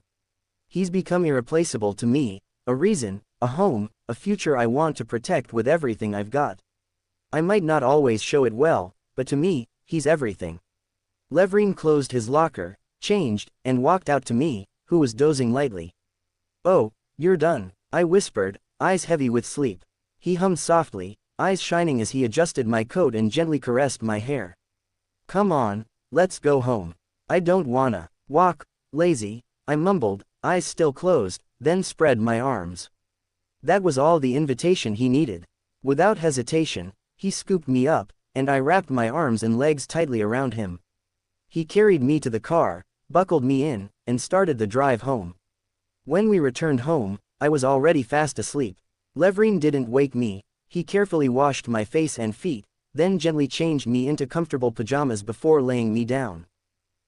He's become irreplaceable to me, a reason, a home, a future I want to protect with everything I've got. I might not always show it well, but to me, he's everything." Levrin closed his locker, changed, and walked out to me, who was dozing lightly. "Oh, you're done," I whispered, eyes heavy with sleep. He hummed softly, eyes shining as he adjusted my coat and gently caressed my hair. "Come on, let's go home." "I don't wanna walk, lazy," I mumbled, eyes still closed, then spread my arms. That was all the invitation he needed. Without hesitation, he scooped me up, and I wrapped my arms and legs tightly around him. He carried me to the car, buckled me in, and started the drive home. When we returned home, I was already fast asleep. Levrin didn't wake me. He carefully washed my face and feet, then gently changed me into comfortable pajamas before laying me down.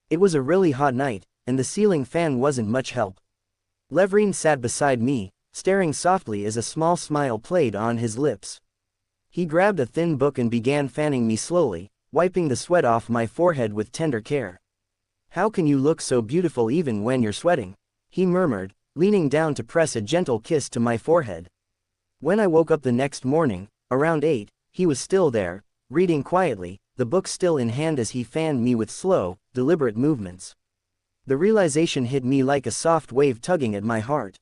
It was a really hot night, and the ceiling fan wasn't much help. Levrin sat beside me, staring softly as a small smile played on his lips. He grabbed a thin book and began fanning me slowly, wiping the sweat off my forehead with tender care. "How can you look so beautiful even when you're sweating?" he murmured, leaning down to press a gentle kiss to my forehead. When I woke up the next morning, around 8, he was still there, reading quietly, the book still in hand as he fanned me with slow, deliberate movements. The realization hit me like a soft wave tugging at my heart.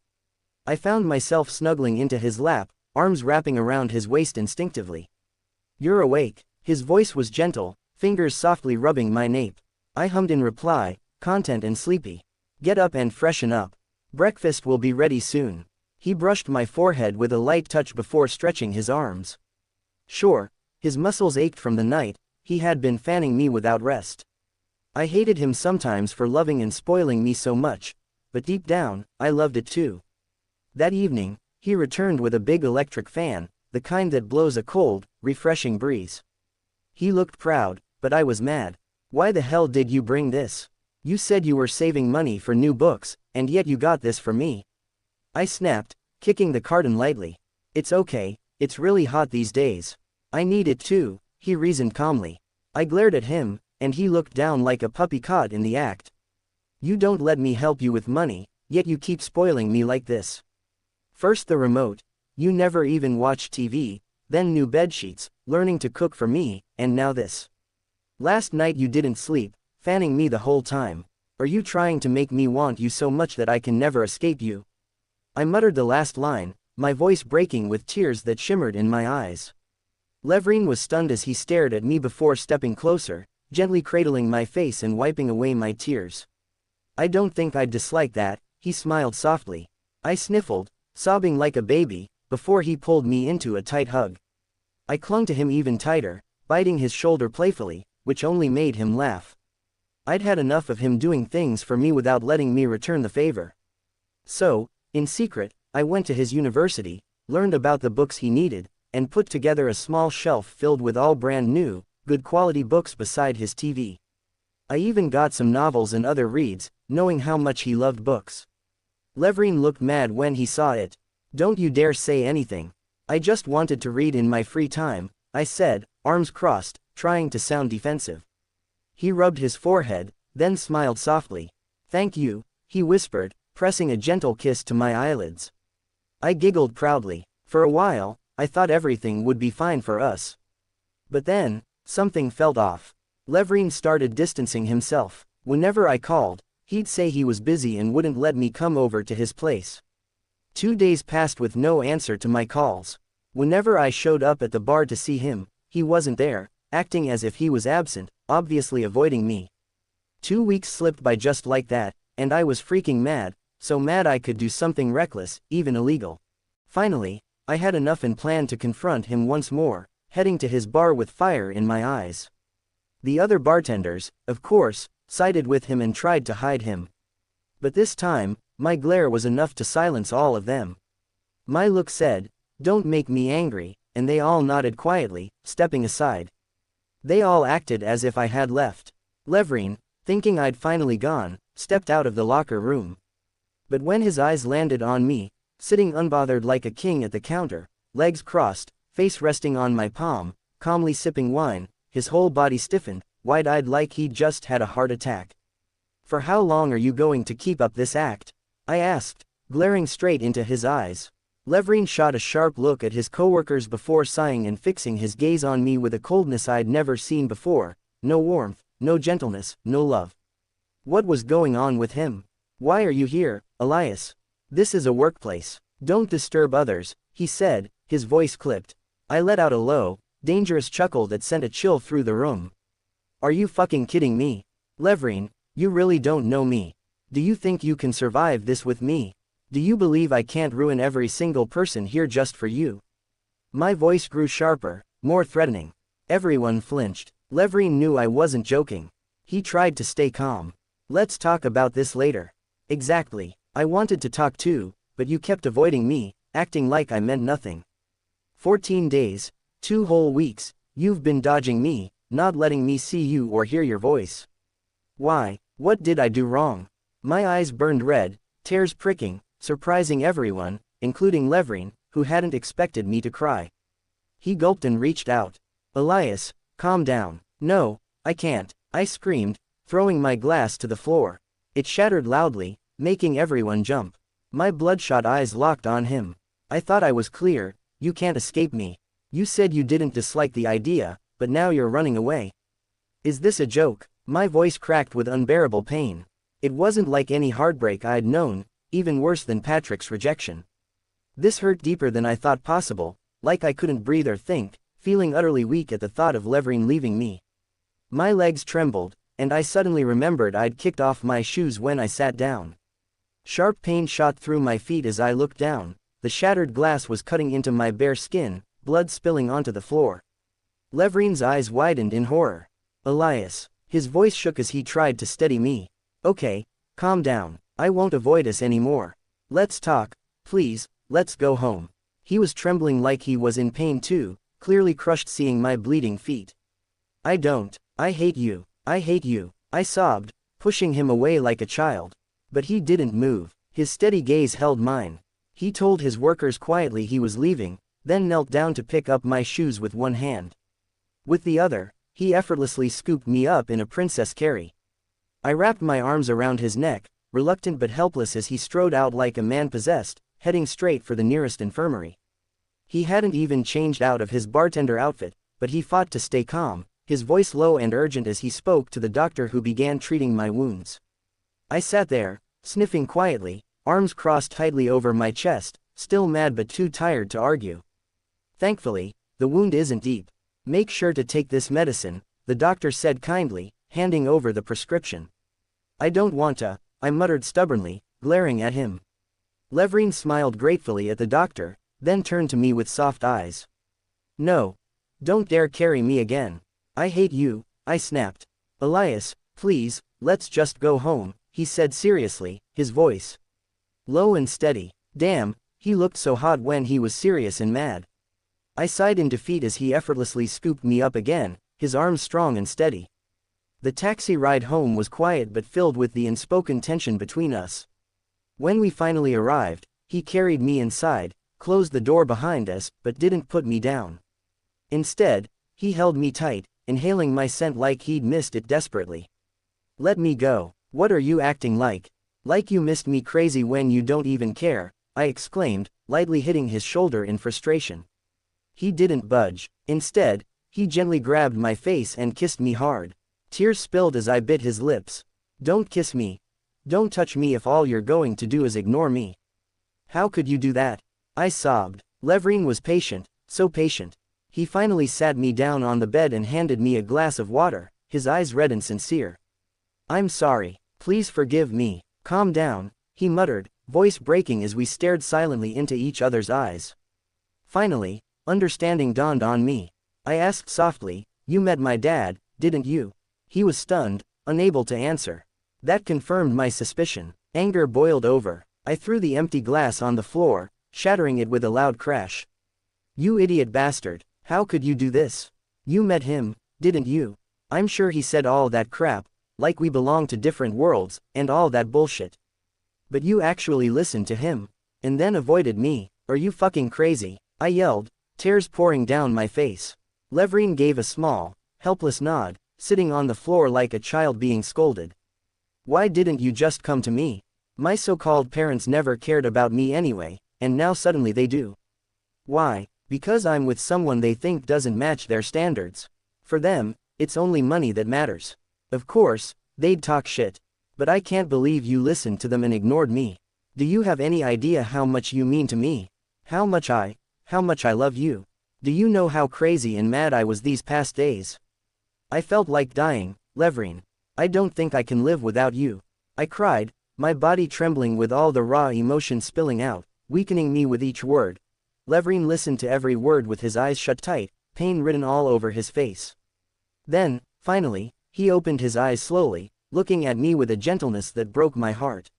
I found myself snuggling into his lap, arms wrapping around his waist instinctively. "You're awake." His voice was gentle, fingers softly rubbing my nape. I hummed in reply, content and sleepy. "Get up and freshen up. Breakfast will be ready soon." He brushed my forehead with a light touch before stretching his arms. Sure, his muscles ached from the night, he had been fanning me without rest. I hated him sometimes for loving and spoiling me so much, but deep down, I loved it too. That evening, he returned with a big electric fan, the kind that blows a cold, refreshing breeze. He looked proud, but I was mad. "Why the hell did you bring this? You said you were saving money for new books, and yet you got this for me." I snapped, kicking the carton lightly. "It's okay, it's really hot these days. I need it too," he reasoned calmly. I glared at him, and he looked down like a puppy caught in the act. "You don't let me help you with money, yet you keep spoiling me like this. First the remote, you never even watch TV, then new bedsheets, learning to cook for me, and now this. Last night you didn't sleep, fanning me the whole time. Are you trying to make me want you so much that I can never escape you?" I muttered the last line, my voice breaking with tears that shimmered in my eyes. Levrin was stunned as he stared at me before stepping closer, gently cradling my face and wiping away my tears. "I don't think I'd dislike that," he smiled softly. I sniffled, sobbing like a baby, before he pulled me into a tight hug. I clung to him even tighter, biting his shoulder playfully, which only made him laugh. I'd had enough of him doing things for me without letting me return the favor. So, in secret, I went to his university, learned about the books he needed, and put together a small shelf filled with all brand new, good quality books beside his TV. I even got some novels and other reads, knowing how much he loved books. Levrin looked mad when he saw it. "Don't you dare say anything. I just wanted to read in my free time," I said, arms crossed, trying to sound defensive. He rubbed his forehead, then smiled softly. "Thank you," he whispered, pressing a gentle kiss to my eyelids. I giggled proudly. For a while, I thought everything would be fine for us. But then, something felt off. Levrin started distancing himself. Whenever I called, he'd say he was busy and wouldn't let me come over to his place. 2 days passed with no answer to my calls. Whenever I showed up at the bar to see him, he wasn't there, acting as if he was absent, obviously avoiding me. 2 weeks slipped by just like that, and I was freaking mad, so mad I could do something reckless, even illegal. Finally, I had enough and planned to confront him once more, heading to his bar with fire in my eyes. The other bartenders, of course, sided with him and tried to hide him. But this time, my glare was enough to silence all of them. My look said, "Don't make me angry," and they all nodded quietly, stepping aside. They all acted as if I had left. Levrin, thinking I'd finally gone, stepped out of the locker room. But when his eyes landed on me, sitting unbothered like a king at the counter, legs crossed, face resting on my palm, calmly sipping wine, his whole body stiffened, wide-eyed like he'd just had a heart attack. "For how long are you going to keep up this act?" I asked, glaring straight into his eyes. Levrin shot a sharp look at his coworkers before sighing and fixing his gaze on me with a coldness I'd never seen before. No warmth, no gentleness, no love. What was going on with him? "Why are you here, Elias? This is a workplace. Don't disturb others," he said, his voice clipped. I let out a low, dangerous chuckle that sent a chill through the room. "Are you fucking kidding me? Levrin, you really don't know me. Do you think you can survive this with me? Do you believe I can't ruin every single person here just for you?" My voice grew sharper, more threatening. Everyone flinched. Levrin knew I wasn't joking. He tried to stay calm. "Let's talk about this later." "Exactly. I wanted to talk too, but you kept avoiding me, acting like I meant nothing. 14 days, 2 whole weeks, you've been dodging me, not letting me see you or hear your voice. Why? What did I do wrong?" My eyes burned red, tears pricking, surprising everyone, including Levrin, who hadn't expected me to cry. He gulped and reached out. "Elias, calm down." "No, I can't," I screamed, throwing my glass to the floor. It shattered loudly, making everyone jump. My bloodshot eyes locked on him. "I thought I was clear. You can't escape me. You said you didn't dislike the idea, but now you're running away. Is this a joke?" My voice cracked with unbearable pain. It wasn't like any heartbreak I'd known, even worse than Patrick's rejection. This hurt deeper than I thought possible, like I couldn't breathe or think, feeling utterly weak at the thought of Levrin leaving me. My legs trembled, and I suddenly remembered I'd kicked off my shoes when I sat down. Sharp pain shot through my feet as I looked down. The shattered glass was cutting into my bare skin, blood spilling onto the floor. Levrin's eyes widened in horror. "Elias." His voice shook as he tried to steady me. "Okay, calm down. I won't avoid us anymore. Let's talk, please, let's go home." He was trembling like he was in pain too, clearly crushed seeing my bleeding feet. "I don't. I hate you. I hate you," I sobbed, pushing him away like a child. But he didn't move. His steady gaze held mine. He told his workers quietly he was leaving, then knelt down to pick up my shoes with one hand. With the other, he effortlessly scooped me up in a princess carry. I wrapped my arms around his neck, reluctant but helpless as he strode out like a man possessed, heading straight for the nearest infirmary. He hadn't even changed out of his bartender outfit, but he fought to stay calm, his voice low and urgent as he spoke to the doctor who began treating my wounds. I sat there, sniffing quietly, arms crossed tightly over my chest, still mad but too tired to argue. "Thankfully, the wound isn't deep. Make sure to take this medicine," the doctor said kindly, handing over the prescription. "I don't want to," I muttered stubbornly, glaring at him. Levrin smiled gratefully at the doctor, then turned to me with soft eyes. "No. Don't dare carry me again. I hate you," I snapped. "Elias, please, let's just go home," he said seriously, his voice low and steady. Damn, he looked so hot when he was serious and mad. I sighed in defeat as he effortlessly scooped me up again, his arms strong and steady. The taxi ride home was quiet but filled with the unspoken tension between us. When we finally arrived, he carried me inside, closed the door behind us, but didn't put me down. Instead, he held me tight, inhaling my scent like he'd missed it desperately. "Let me go. What are you acting like? Like you missed me crazy when you don't even care," I exclaimed, lightly hitting his shoulder in frustration. He didn't budge. Instead, he gently grabbed my face and kissed me hard. Tears spilled as I bit his lips. Don't kiss me. Don't touch me if all you're going to do is ignore me. How could you do that? I sobbed. Levrin was patient, so patient. He finally sat me down on the bed and handed me a glass of water, his eyes red and sincere. I'm sorry. Please forgive me. Calm down, he muttered, voice breaking as we stared silently into each other's eyes. Finally, understanding dawned on me. I asked softly, you met my dad, didn't you? He was stunned, unable to answer. That confirmed my suspicion. Anger boiled over. I threw the empty glass on the floor, shattering it with a loud crash. You idiot bastard, how could you do this? You met him, didn't you? I'm sure he said all that crap, like we belong to different worlds, and all that bullshit. But you actually listened to him, and then avoided me. Are you fucking crazy? I yelled, tears pouring down my face. Levrin gave a small, helpless nod, sitting on the floor like a child being scolded. Why didn't you just come to me? My so-called parents never cared about me anyway, and now suddenly they do. Why? Because I'm with someone they think doesn't match their standards. For them, it's only money that matters. Of course, they'd talk shit. But I can't believe you listened to them and ignored me. Do you have any idea how much you mean to me? How much I love you? Do you know how crazy and mad I was these past days? I felt like dying, Levrin. I don't think I can live without you. I cried, my body trembling with all the raw emotion spilling out, weakening me with each word. Levrin listened to every word with his eyes shut tight, pain written all over his face. Then, finally, he opened his eyes slowly, looking at me with a gentleness that broke my heart.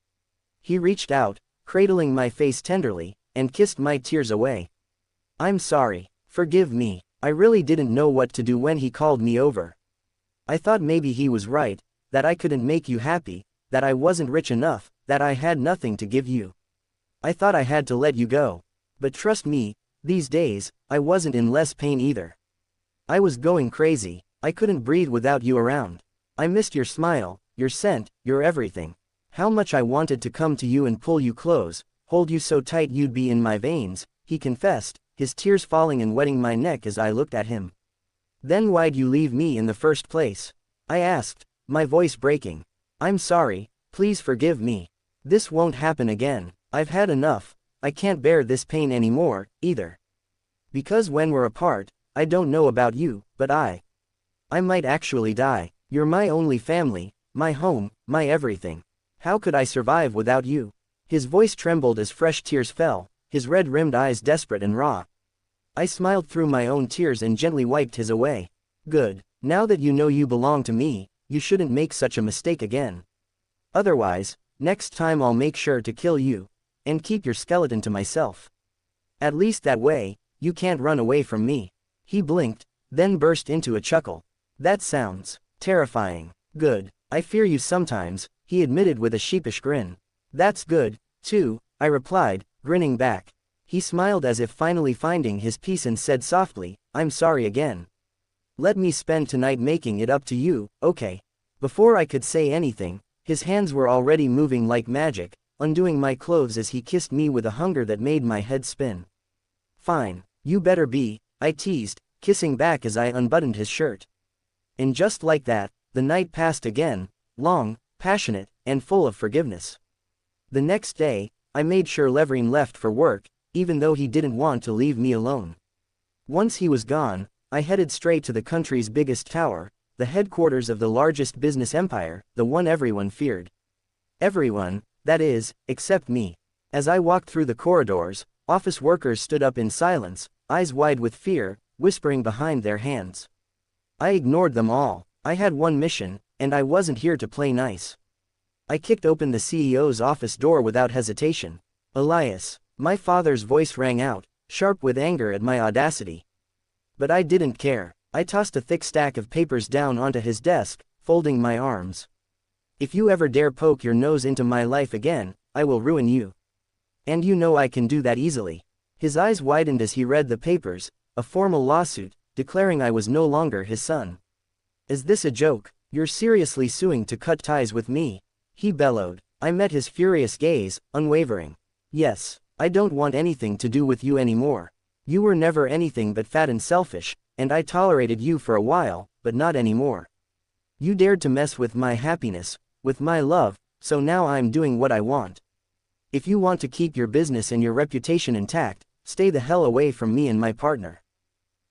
He reached out, cradling my face tenderly, and kissed my tears away. I'm sorry. Forgive me. I really didn't know what to do when he called me over. I thought maybe he was right, that I couldn't make you happy, that I wasn't rich enough, that I had nothing to give you. I thought I had to let you go. But trust me, these days, I wasn't in less pain either. I was going crazy. I couldn't breathe without you around. I missed your smile, your scent, your everything. How much I wanted to come to you and pull you close, hold you so tight you'd be in my veins, he confessed, his tears falling and wetting my neck as I looked at him. Then why'd you leave me in the first place? I asked, my voice breaking. I'm sorry, please forgive me. This won't happen again. I've had enough. I can't bear this pain anymore, either. Because when we're apart, I don't know about you, but I might actually die. You're my only family, my home, my everything. How could I survive without you? His voice trembled as fresh tears fell, his red-rimmed eyes desperate and raw. I smiled through my own tears and gently wiped his away. Good. Now that you know you belong to me, you shouldn't make such a mistake again. Otherwise, next time I'll make sure to kill you, and keep your skeleton to myself. At least that way, you can't run away from me. He blinked, then burst into a chuckle. That sounds terrifying. Good. I fear you sometimes, he admitted with a sheepish grin. That's good, too, I replied, grinning back. He smiled as if finally finding his peace and said softly, I'm sorry again. Let me spend tonight making it up to you, okay? Before I could say anything, his hands were already moving like magic, undoing my clothes as he kissed me with a hunger that made my head spin. Fine, you better be, I teased, kissing back as I unbuttoned his shirt. And just like that, the night passed again, long, passionate, and full of forgiveness. The next day, I made sure Levrin left for work, even though he didn't want to leave me alone. Once he was gone, I headed straight to the country's biggest tower, the headquarters of the largest business empire, the one everyone feared. Everyone, that is, except me. As I walked through the corridors, office workers stood up in silence, eyes wide with fear, whispering behind their hands. I ignored them all. I had one mission, and I wasn't here to play nice. I kicked open the CEO's office door without hesitation. Elias. My father's voice rang out, sharp with anger at my audacity. But I didn't care. I tossed a thick stack of papers down onto his desk, folding my arms. If you ever dare poke your nose into my life again, I will ruin you. And you know I can do that easily. His eyes widened as he read the papers, a formal lawsuit, declaring I was no longer his son. Is this a joke? You're seriously suing to cut ties with me? He bellowed. I met his furious gaze, unwavering. Yes. I don't want anything to do with you anymore. You were never anything but fat and selfish, and I tolerated you for a while, but not anymore. You dared to mess with my happiness, with my love, so now I'm doing what I want. If you want to keep your business and your reputation intact, stay the hell away from me and my partner.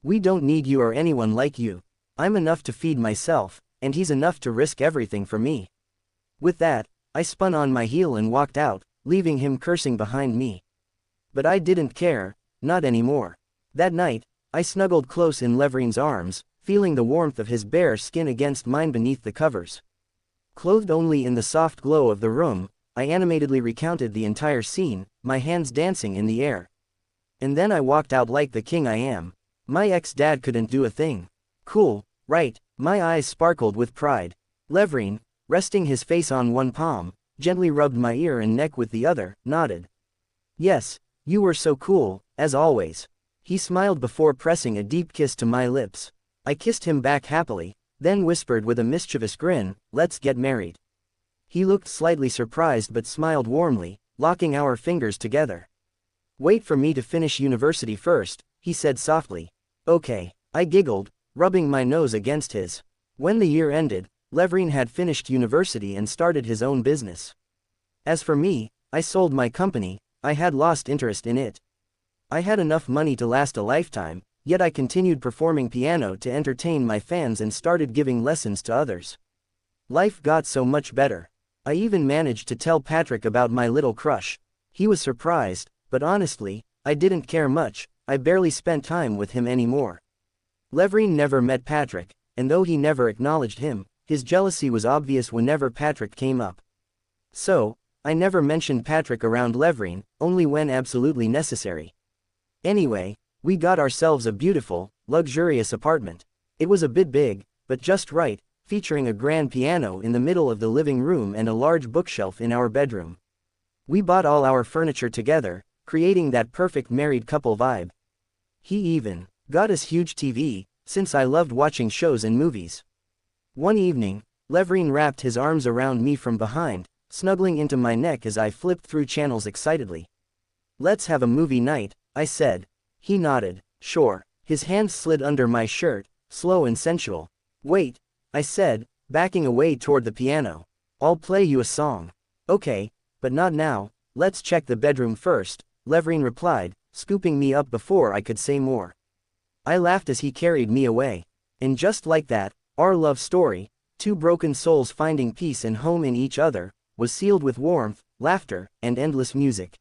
We don't need you or anyone like you. I'm enough to feed myself, and he's enough to risk everything for me." With that, I spun on my heel and walked out, leaving him cursing behind me. But I didn't care, not anymore. That night, I snuggled close in Levrine's arms, feeling the warmth of his bare skin against mine beneath the covers. Clothed only in the soft glow of the room, I animatedly recounted the entire scene, my hands dancing in the air. And then I walked out like the king I am. My ex-dad couldn't do a thing. Cool, right? My eyes sparkled with pride. Levrine, resting his face on one palm, gently rubbed my ear and neck with the other, nodded. "Yes, you were so cool, as always." He smiled before pressing a deep kiss to my lips. I kissed him back happily, then whispered with a mischievous grin, "Let's get married." He looked slightly surprised but smiled warmly, locking our fingers together. "Wait for me to finish university first," he said softly. "Okay," I giggled, rubbing my nose against his. When the year ended, Levrine had finished university and started his own business. As for me, I sold my company. I had lost interest in it. I had enough money to last a lifetime, yet I continued performing piano to entertain my fans and started giving lessons to others. Life got so much better. I even managed to tell Patrick about my little crush. He was surprised, but honestly, I didn't care much. I barely spent time with him anymore. Levrine never met Patrick, and though he never acknowledged him, his jealousy was obvious whenever Patrick came up. So, I never mentioned Patrick around Levrine, only when absolutely necessary. Anyway, we got ourselves a beautiful, luxurious apartment. It was a bit big, but just right, featuring a grand piano in the middle of the living room and a large bookshelf in our bedroom. We bought all our furniture together, creating that perfect married couple vibe. He even got us huge TV, since I loved watching shows and movies. One evening, Levrine wrapped his arms around me from behind, snuggling into my neck as I flipped through channels excitedly. "Let's have a movie night," I said. He nodded. "Sure." His hands slid under my shirt, slow and sensual. "Wait," I said, backing away toward the piano. "I'll play you a song." "Okay, but not now, let's check the bedroom first," Levrine replied, scooping me up before I could say more. I laughed as he carried me away. And just like that, our love story, two broken souls finding peace and home in each other, was sealed with warmth, laughter, and endless music.